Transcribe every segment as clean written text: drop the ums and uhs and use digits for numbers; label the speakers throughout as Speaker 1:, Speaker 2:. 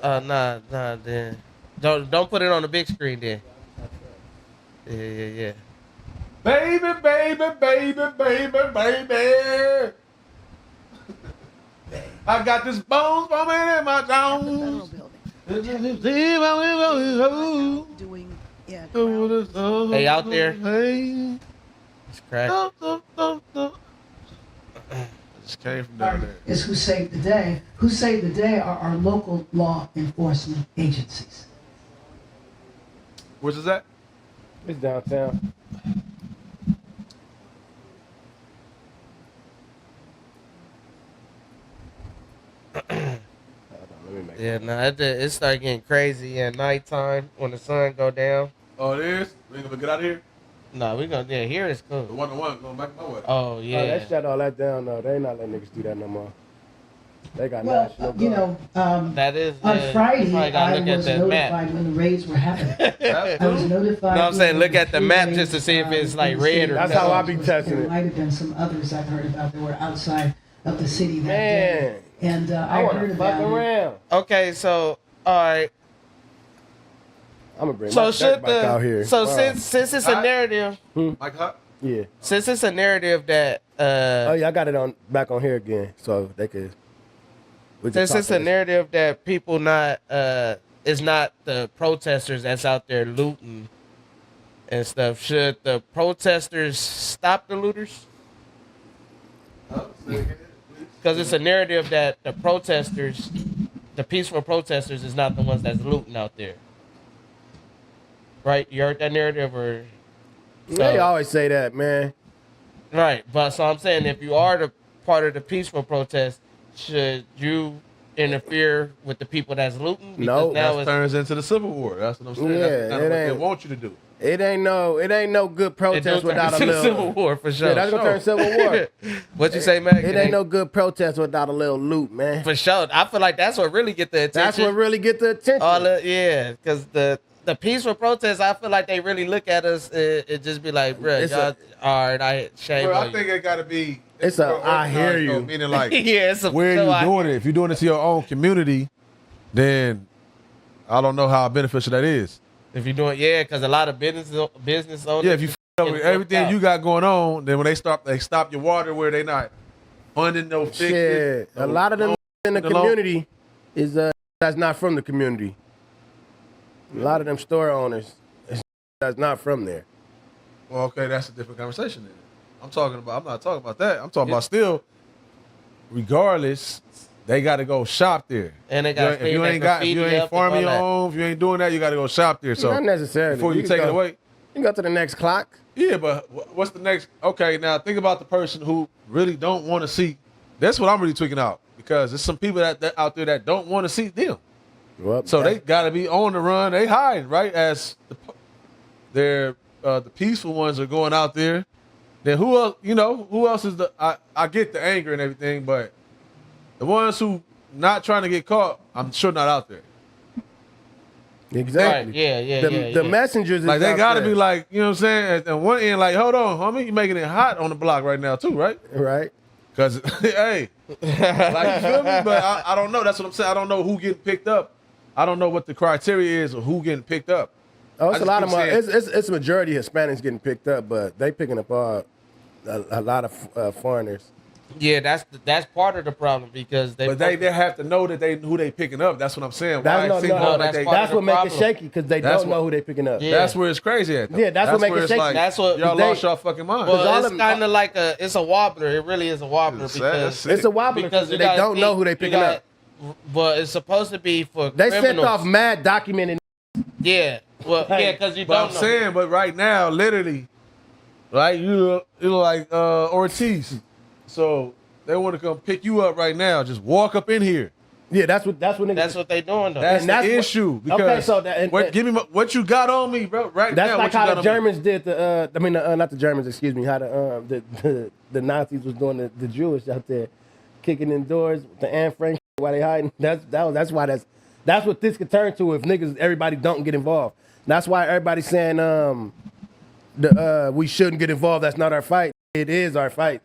Speaker 1: Nah, then don't put it on the big screen then. Yeah.
Speaker 2: Baby, baby, baby, baby, baby. I got this bones forming in my jones.
Speaker 1: Hey, out there. It's crack.
Speaker 2: Just came from down there.
Speaker 3: Is Who Saved the Day. Who Saved the Day are our local law enforcement agencies.
Speaker 2: Where's that?
Speaker 4: It's downtown.
Speaker 1: Yeah, it started getting crazy at nighttime when the sun go down.
Speaker 2: Oh, it is? We ain't gonna get out of here?
Speaker 1: No, we gonna here it's cool.
Speaker 2: The 101 going back my way.
Speaker 1: Oh yeah.
Speaker 4: Oh, they shut all that down though. They ain't not letting niggas do that no more. They got
Speaker 3: Well,
Speaker 4: national guard.
Speaker 3: you know,
Speaker 1: that is
Speaker 3: on Friday, I
Speaker 1: look at
Speaker 3: was
Speaker 1: the
Speaker 3: notified
Speaker 1: map.
Speaker 3: when the raids were happening. I was notified.
Speaker 1: No, I'm saying
Speaker 3: when
Speaker 1: look at the map
Speaker 3: raids,
Speaker 1: just to see if it's like
Speaker 3: in the
Speaker 1: red
Speaker 3: city.
Speaker 1: or
Speaker 4: That's
Speaker 1: no.
Speaker 4: how I be testing
Speaker 3: There
Speaker 4: it.
Speaker 3: might have been some others I've heard about that were outside of the city that
Speaker 4: Man.
Speaker 3: day. And
Speaker 4: I
Speaker 3: I
Speaker 4: wanna
Speaker 3: heard
Speaker 4: fuck
Speaker 3: about it.
Speaker 4: around.
Speaker 1: Okay, so all right.
Speaker 4: I'm gonna bring
Speaker 1: So
Speaker 4: my
Speaker 1: should
Speaker 4: dirt bike out here.
Speaker 1: so
Speaker 4: Wow.
Speaker 1: since it's a narrative,
Speaker 2: Mike Hot?
Speaker 4: Yeah.
Speaker 1: since it's a narrative that
Speaker 4: Oh yeah, I got it on back on here again, so they could. We could
Speaker 1: since
Speaker 4: talk
Speaker 1: it's a
Speaker 4: this.
Speaker 1: narrative that people not it's not the protesters that's out there looting and stuff. Should the protesters stop the looters? Because it's a narrative that the protesters, the peaceful protesters, is not the ones that's looting out there. Right? You heard that narrative, or
Speaker 4: They always say that, man.
Speaker 1: right? But so I'm saying, if you are the part of the peaceful protest, should you interfere with the people that's looting? Because
Speaker 4: No.
Speaker 1: now
Speaker 2: That
Speaker 1: it's
Speaker 2: turns into the Civil War. That's what I'm saying.
Speaker 4: Yeah,
Speaker 2: That's kind
Speaker 4: it
Speaker 2: of what they
Speaker 4: ain't-
Speaker 2: want you to do.
Speaker 4: It ain't no good
Speaker 1: it
Speaker 4: protest
Speaker 1: do turn
Speaker 4: without a
Speaker 1: into
Speaker 4: little
Speaker 1: Civil War for sure.
Speaker 4: Yeah, that's gonna turn Civil War.
Speaker 1: What you say, Mac?
Speaker 4: It ain't no good protest without a little loot, man.
Speaker 1: for sure. I feel like that's what really get the attention.
Speaker 4: That's what really get the attention.
Speaker 1: Yeah, because the peaceful protests, I feel like they really look at us and just be like, bro,
Speaker 4: It's
Speaker 1: y'all, all right, I shame
Speaker 2: Bro,
Speaker 1: on
Speaker 2: I
Speaker 1: you.
Speaker 2: think it got to be.
Speaker 4: It's a, I hear
Speaker 2: organized, though,
Speaker 4: you.
Speaker 2: Meaning like,
Speaker 1: Yeah, it's a
Speaker 2: where
Speaker 1: so
Speaker 2: are you doing it? If you're doing it to your own community, then I don't know how beneficial that is.
Speaker 1: If you're doing, yeah, because a lot of business owners.
Speaker 2: Yeah, if you f- up with
Speaker 1: It's
Speaker 2: everything
Speaker 1: fucked
Speaker 2: you
Speaker 1: up.
Speaker 2: got going on, then when they stop your water where they not funding no fixes.
Speaker 4: Shit, a lot of them in the
Speaker 2: the loan.
Speaker 4: community is that's not from the community. A lot of them store owners that's not from there.
Speaker 2: Well, okay, that's a different conversation then. I'm not talking about that. I'm talking about still, regardless, they got to go shop there.
Speaker 1: And they got
Speaker 2: if you ain't farming your own, if you ain't doing that, you got to go shop there. So
Speaker 4: Not necessarily.
Speaker 2: before you
Speaker 4: can
Speaker 2: take it
Speaker 4: go-
Speaker 2: away.
Speaker 4: You can go to the next clock.
Speaker 2: Yeah, but what's the next? Okay, now think about the person who really don't want to see. That's what I'm really tweaking out, because there's some people that out there that don't want to see them.
Speaker 4: Well,
Speaker 2: So they got to be on the run. They hiding, right? As the peaceful ones are going out there. Then who else? Who else is the? I get the anger and everything, but the ones who not trying to get caught, I'm sure not out there.
Speaker 4: exactly.
Speaker 1: Right, yeah,
Speaker 4: The messengers is
Speaker 2: Like they
Speaker 4: out
Speaker 2: got to
Speaker 4: there.
Speaker 2: be like, you know what I'm saying? At one end, like, hold on, homie, you making it hot on the block right now too, right?
Speaker 4: right.
Speaker 2: Because hey, like you feel me? But I don't know. That's what I'm saying. I don't know who getting picked up. I don't know what the criteria is of who getting picked up.
Speaker 4: Oh,
Speaker 2: I
Speaker 4: it's a
Speaker 2: just
Speaker 4: lot
Speaker 2: keep
Speaker 4: of
Speaker 2: saying-
Speaker 4: it's a majority Hispanics getting picked up, but they picking up a lot of foreigners.
Speaker 1: Yeah, that's part of the problem, because
Speaker 2: But they have to know that who they picking up. That's what I'm saying.
Speaker 4: That's
Speaker 2: Why it seems like
Speaker 1: that's
Speaker 2: they-
Speaker 1: part
Speaker 4: That's
Speaker 1: of the
Speaker 4: what make it
Speaker 1: problem.
Speaker 4: shaky, because they
Speaker 2: That's
Speaker 4: don't know who they picking up.
Speaker 1: Yeah.
Speaker 2: That's where it's crazy at. Though.
Speaker 4: Yeah, that's what make
Speaker 2: where
Speaker 4: it
Speaker 2: it's
Speaker 4: shaky.
Speaker 2: Like,
Speaker 1: That's what-
Speaker 2: y'all
Speaker 4: they-
Speaker 2: lost y'all fucking mind.
Speaker 1: Well,
Speaker 4: all
Speaker 1: it's
Speaker 4: them-
Speaker 1: kind of like it's a wobbler. It really is a wobbler,
Speaker 2: It's sad.
Speaker 1: because
Speaker 2: That's
Speaker 4: It's a wobbler because
Speaker 1: you
Speaker 4: they
Speaker 1: gotta
Speaker 4: don't know
Speaker 1: think-
Speaker 4: who they
Speaker 1: you
Speaker 4: picking up.
Speaker 1: But it's supposed to be for
Speaker 4: They sent
Speaker 1: criminals.
Speaker 4: off mad documented.
Speaker 1: Yeah, well, yeah, because you
Speaker 2: But
Speaker 1: don't
Speaker 2: I'm
Speaker 1: know.
Speaker 2: saying, but right now, literally, right, you're like Ortiz. So they want to come pick you up right now. Just walk up in here.
Speaker 4: Yeah, that's what niggas.
Speaker 1: That's what they doing though.
Speaker 2: That's
Speaker 4: And that's
Speaker 2: the
Speaker 4: what-
Speaker 2: issue. Because
Speaker 4: Okay, so that- and-
Speaker 2: give me what you got on me, bro. Right
Speaker 4: That's
Speaker 2: now,
Speaker 4: like
Speaker 2: what you
Speaker 4: how
Speaker 2: got
Speaker 4: the
Speaker 2: on me.
Speaker 4: Germans did not the Germans, excuse me, how the Nazis was doing the Jewish out there, kicking in doors with the Anne Frank while they hiding. That's what this could turn to if everybody don't get involved. That's why everybody's saying we shouldn't get involved. That's not our fight. It is our fight.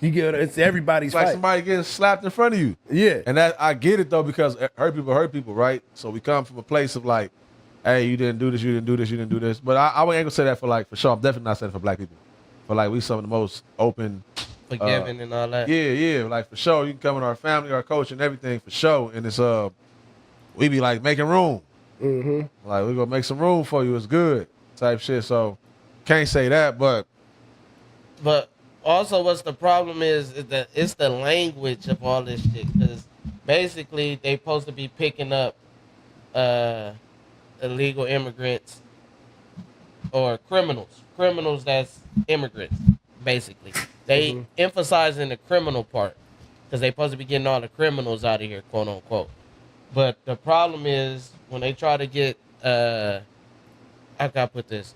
Speaker 4: You get it's everybody's
Speaker 2: It's like
Speaker 4: fight.
Speaker 2: somebody getting slapped in front of you.
Speaker 4: Yeah.
Speaker 2: And that I get it though, because hurt people, right? So we come from a place of like, hey, you didn't do this, you didn't do this, you didn't do this. But I ain't gonna say that for sure. I'm definitely not saying it for black people. For like we some of the most open,
Speaker 1: Forgiving and all that.
Speaker 2: yeah, like for sure. You can come in our family, our coach, and everything for sure. And it's we be like making room.
Speaker 4: Mm-hmm.
Speaker 2: Like we gonna make some room for you. It's good type shit. So can't say that, but
Speaker 1: also, what's the problem is that it's the language of all this shit. Because basically, they supposed to be picking up illegal immigrants or criminals that's immigrants. Basically, they emphasizing the criminal part because they supposed to be getting all the criminals out of here, quote unquote. But the problem is when they try to get how can I put this?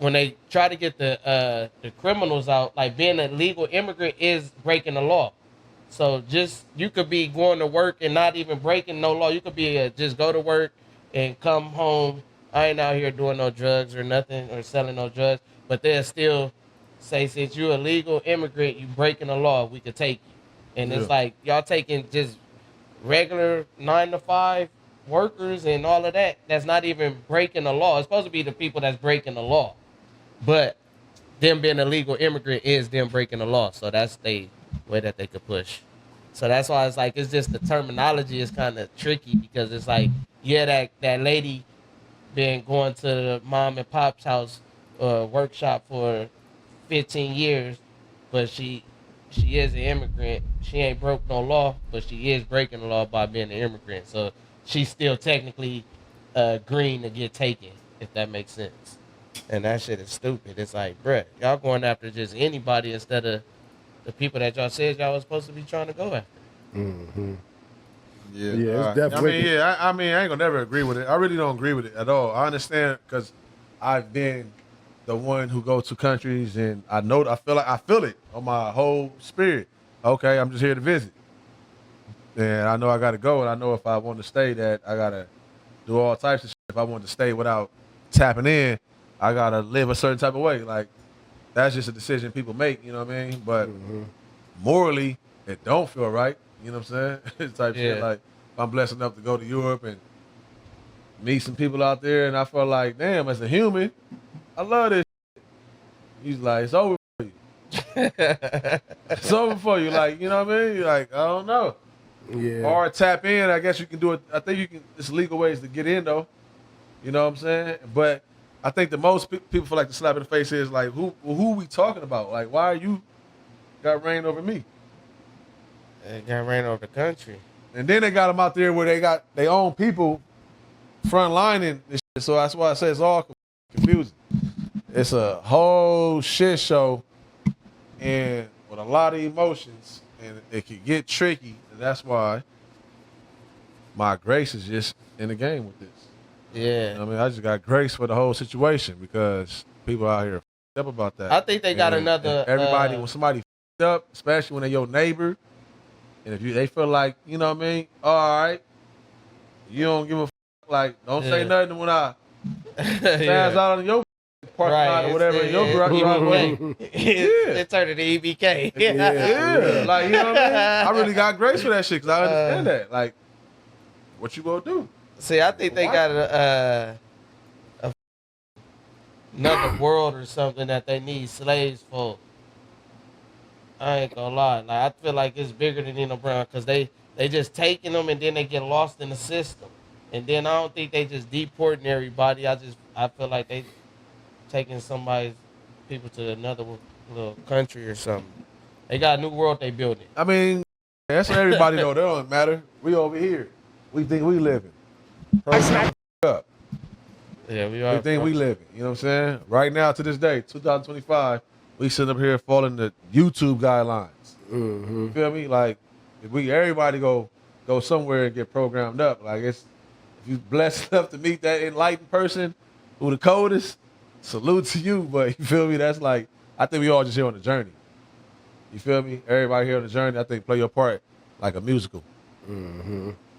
Speaker 1: When they try to get the criminals out, like being a legal immigrant is breaking the law. So just you could be going to work and not even breaking no law. You could be just go to work and come home. I ain't out here doing no drugs or nothing or selling no drugs, but they'll still say since you're a legal immigrant, you breaking the law, we could take you. And it's like y'all taking just regular 9 to 5 workers and all of that. That's not even breaking the law. It's supposed to be the people that's breaking the law. But them being a legal immigrant is them breaking the law. So that's the way that they could push. So that's why it's like, it's just the terminology is kind of tricky because it's like, yeah, that lady been going to the mom and pop's house workshop for 15 years, but she is an immigrant. She ain't broke no law, but she is breaking the law by being an immigrant. So she's still technically green to get taken, if that makes sense. And that shit is stupid. It's like, bruh, y'all going after just anybody instead of the people that y'all said y'all was supposed to be trying to go after.
Speaker 4: Mm-hmm.
Speaker 2: yeah,
Speaker 4: Yeah, it's definitely.
Speaker 2: I mean, yeah, I mean, I ain't gonna never agree with it. I really don't agree with it at all. I understand because I've been the one who goes to countries and I feel it on my whole spirit. Okay, I'm just here to visit, and I know I got to go, and I know if I want to stay, that I gotta do all types of shit. If I want to stay without tapping in, I gotta live a certain type of way. Like that's just a decision people make, you know what I mean? But morally, it don't feel right. You know what I'm saying? Type shit. Like if I'm blessed enough to go to Europe and meet some people out there, and I feel like, damn, as a human, I love this. He's like, it's over for you. It's over for you. Like, you know what I mean? You're like, I don't know.
Speaker 4: Yeah.
Speaker 2: Or tap in. I guess you can do it. I think you can. It's legal ways to get in, though. You know what I'm saying? But I think the most people feel like the slap in the face is like, who we talking about? Like, why are you got reign over me?
Speaker 1: They got ran over the country.
Speaker 2: And then they got them out there where they got their own people frontlining this shit. So that's why I say it's all confusing. It's a whole shit show and with a lot of emotions, and it can get tricky. And that's why my grace is just in the game with this.
Speaker 1: Yeah.
Speaker 2: I mean, I just got grace for the whole situation because people out here f***ed up about that.
Speaker 1: I think they got another.
Speaker 2: And everybody, when somebody f***ed up, especially when they're your neighbor, and if they feel like, you know what I mean, all right, you don't give a f***, like, don't say nothing when I spaz out on your parking lot or whatever in your driveway.
Speaker 1: It turned into EBK.
Speaker 2: Yeah, like, you know what I mean? I really got grace for that shit because I understand that. Like, what you gonna do?
Speaker 1: See, I think they got another world or something that they need slaves for. I ain't gonna lie. Like, I feel like it's bigger than Nino Brown because they just taking them and then they get lost in the system. And then I don't think they just deporting everybody. I feel like they taking somebody's people to another little country or something. They got a new world they building.
Speaker 2: I mean, that's for everybody though. That don't matter. We over here. We think we living. Up.
Speaker 1: Yeah, we are.
Speaker 2: We think we living. You know what I'm saying? Right now, to this day, 2025, we sitting up here following the YouTube guidelines. You feel me? Like, if everybody go somewhere and get programmed up. Like, if you blessed enough to meet that enlightened person who the coldest, salute to you. But you feel me? That's like, I think we all just here on the journey. You feel me? Everybody here on the journey, I think play your part like a musical.